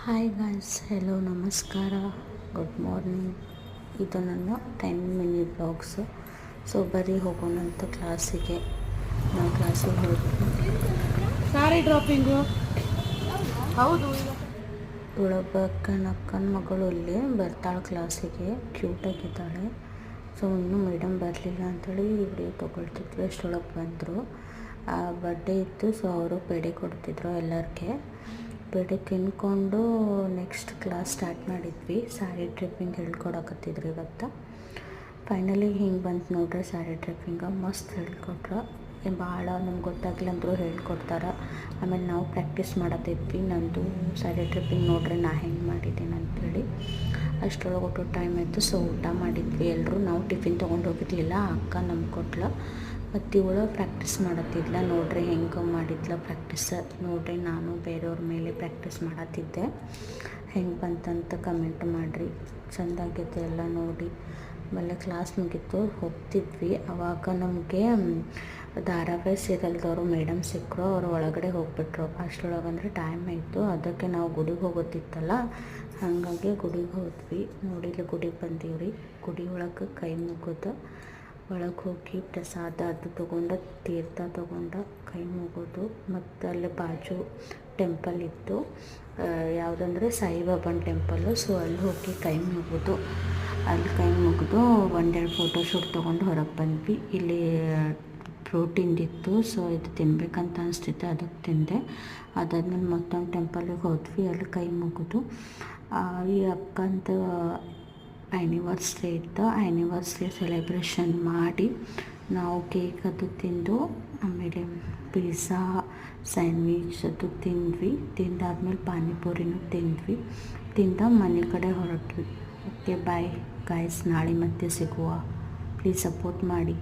Hi guys, hello, ನಮಸ್ಕಾರ, good morning. ಇದು ನನ್ನ 10 ಮಿನಿ ಬ್ಲಾಗ್ಸು. ಸೊ ಬರೀ ಹೋಗೋಣಂತ ಕ್ಲಾಸಿಗೆ. ನಾವು ಕ್ಲಾಸಿಗೆ ಹೋದ್ವಿ. ಸಾರಿ ಡ್ರಾಪಿಂಗು ಹೌದು. ಒಳಗಕ್ಕನ ಮಗಳು ಇಲ್ಲಿ ಬರ್ತಾಳೆ ಕ್ಲಾಸಿಗೆ, ಕ್ಯೂಟಾಗಿದ್ದಾಳೆ. ಸೊ ಇನ್ನೂ ಮೇಡಮ್ ಬರಲಿಲ್ಲ ಅಂಥೇಳಿ ವಿಡಿಯೋ ತೊಗೊಳ್ತಿದ್ವಿ. ಅಷ್ಟೊಳಗೆ ಬಂದರು. ಬರ್ಡೇ ಇತ್ತು, ಸೊ ಅವರು ಪೇಡೆ ಕೊಡ್ತಿದ್ರು ಎಲ್ಲರಿಗೆ. ಪೇಡೆ ತಿನ್ಕೊಂಡು ನೆಕ್ಸ್ಟ್ ಕ್ಲಾಸ್ ಸ್ಟಾರ್ಟ್ ಮಾಡಿದ್ವಿ. ಸ್ಯಾರಿ ಡ್ರಿಪ್ಪಿಂಗ್ ಹೇಳ್ಕೊಡಕತ್ತಿದ್ರು ಇವತ್ತು. ಫೈನಲಿ ಹಿಂಗೆ ಬಂತು ನೋಡ್ರಿ ಸ್ಯಾರಿ ಡ್ರಿಪ್ಪಿಂಗ. ಮಸ್ತ್ ಹೇಳ್ಕೊಟ್ರು. ಭಾಳ ನಮ್ಗೆ ಗೊತ್ತಾಗಿಲ್ಲ ಅಂದರೂ ಹೇಳ್ಕೊಡ್ತಾರೆ. ಆಮೇಲೆ ನಾವು ಪ್ರಾಕ್ಟೀಸ್ ಮಾಡತ್ತಿದ್ವಿ. ನಂದು ಸ್ಯಾರಿ ಡ್ರಿಪ್ಪಿಂಗ್ ನೋಡ್ರಿ ನಾ ಹೆಂಗೆ ಮಾಡಿದ್ದೀನಿ ಅಂಥೇಳಿ. ಅಷ್ಟರೊಳಗೆ ಊಟ ಟೈಮ್ ಆಯಿತು. ಸೊ ಊಟ ಮಾಡಿದ್ವಿ ಎಲ್ಲರೂ. ನಾವು ಟಿಫಿನ್ ತೊಗೊಂಡು ಹೋಗಿದ್ಲಿಲ್ಲ, ಅಕ್ಕ ನಮ್ಗೆ ಕೊಟ್ಲು. ಮತ್ತು ಇವಳು ಪ್ರಾಕ್ಟೀಸ್ ಮಾಡತ್ತಿದ್ಲ ನೋಡ್ರಿ ಹೆಂಗೆ ಮಾಡಿದ್ಲ ಪ್ರಾಕ್ಟೀಸ್ ನೋಡ್ರಿ. ನಾನು ಬೇರೆಯವ್ರ ಮೇಲೆ ಪ್ರಾಕ್ಟೀಸ್ ಮಾಡತ್ತಿದ್ದೆ. ಹೆಂಗೆ ಬಂತಂತ ಕಮೆಂಟ್ ಮಾಡಿರಿ. ಚೆಂದಾಗೈತೆ ಎಲ್ಲ ನೋಡಿ. ಆಮೇಲೆ ಕ್ಲಾಸ್ ಮುಗೀತು, ಹೋಗ್ತಿದ್ವಿ. ಆವಾಗ ನಮಗೆ ಧಾರಾವಾಹಿ ಸೀರಿಯಲ್ದವರು ಮೇಡಮ್ ಸಿಕ್ಕರು. ಅವರು ಒಳಗಡೆ ಹೋಗ್ಬಿಟ್ರು. ಅಷ್ಟರೊಳಗೆ ಅಂದರೆ ಟೈಮ್ ಆಯಿತು. ಅದಕ್ಕೆ ನಾವು ಗುಡಿಗೆ ಹೋಗೋತಿತ್ತಲ್ಲ, ಹಾಗಾಗಿ ಗುಡಿಗೆ ಹೋದ್ವಿ. ನೋಡಿ ಇಲ್ಲಿ ಗುಡಿಗೆ ಬಂದೀವ್ರಿ. ಗುಡಿ ಒಳಗೆ ಕೈ ಮುಗಿದು ಒಳಗೆ ಹೋಗಿ ಪ್ರಸಾದ ಅದು ತೊಗೊಂಡು, ತೀರ್ಥ ತೊಗೊಂಡು ಕೈ ಮುಗೋದು. ಮತ್ತು ಅಲ್ಲಿ ಬಾಜು ಟೆಂಪಲ್ ಇತ್ತು, ಯಾವುದಂದ್ರೆ ಸಾಯಿಬಾಬಾನ ಟೆಂಪಲ್ಲು. ಸೊ ಅಲ್ಲಿ ಹೋಗಿ ಕೈ ಮುಗೋದು. ಅಲ್ಲಿ ಕೈ ಮುಗಿದು ಒಂದೆರಡು ಫೋಟೋಶೂಟ್ ತೊಗೊಂಡು ಹೊರಗೆ ಬಂದ್ವಿ. ಇಲ್ಲಿ ಪ್ರೋಟೀನ್ದಿತ್ತು. ಸೊ ಇದು ತಿನ್ಬೇಕಂತ ಅನಿಸ್ತಿತ್ತು, ಅದಕ್ಕೆ ತಿಂದೆ. ಅದಾದ್ಮೇಲೆ ಮತ್ತೊಂದು ಟೆಂಪಲ್ಗೆ ಹೋದ್ವಿ. ಅಲ್ಲಿ ಕೈ ಮುಗಿದು ಈ ಅಕ್ಕಂತ ಆ್ಯನಿವರ್ಸ್ರಿ ಇತ್ತು. ಆ್ಯನಿವರ್ಸ್ರಿ ಸೆಲೆಬ್ರೇಷನ್ ಮಾಡಿ ನಾವು ಕೇಕ್ ಅದು ತಿಂದು, ಆಮೇಲೆ ಪಿಜ್ಜಾ ಸ್ಯಾಂಡ್ವಿಚ್ ಅದು ತಿಂದ್ವಿ. ತಿಂದಾದ್ಮೇಲೆ ಪಾನಿಪುರಿನೂ ತಿಂದ್ವಿ. ಮನೆ ಕಡೆ ಹೊರಟ್ವಿ. Okay, bye guys. ನಾಳೆ ಮತ್ತೆ ಸಿಗುವ. ಪ್ಲೀಸ್ ಸಪೋರ್ಟ್ ಮಾಡಿ.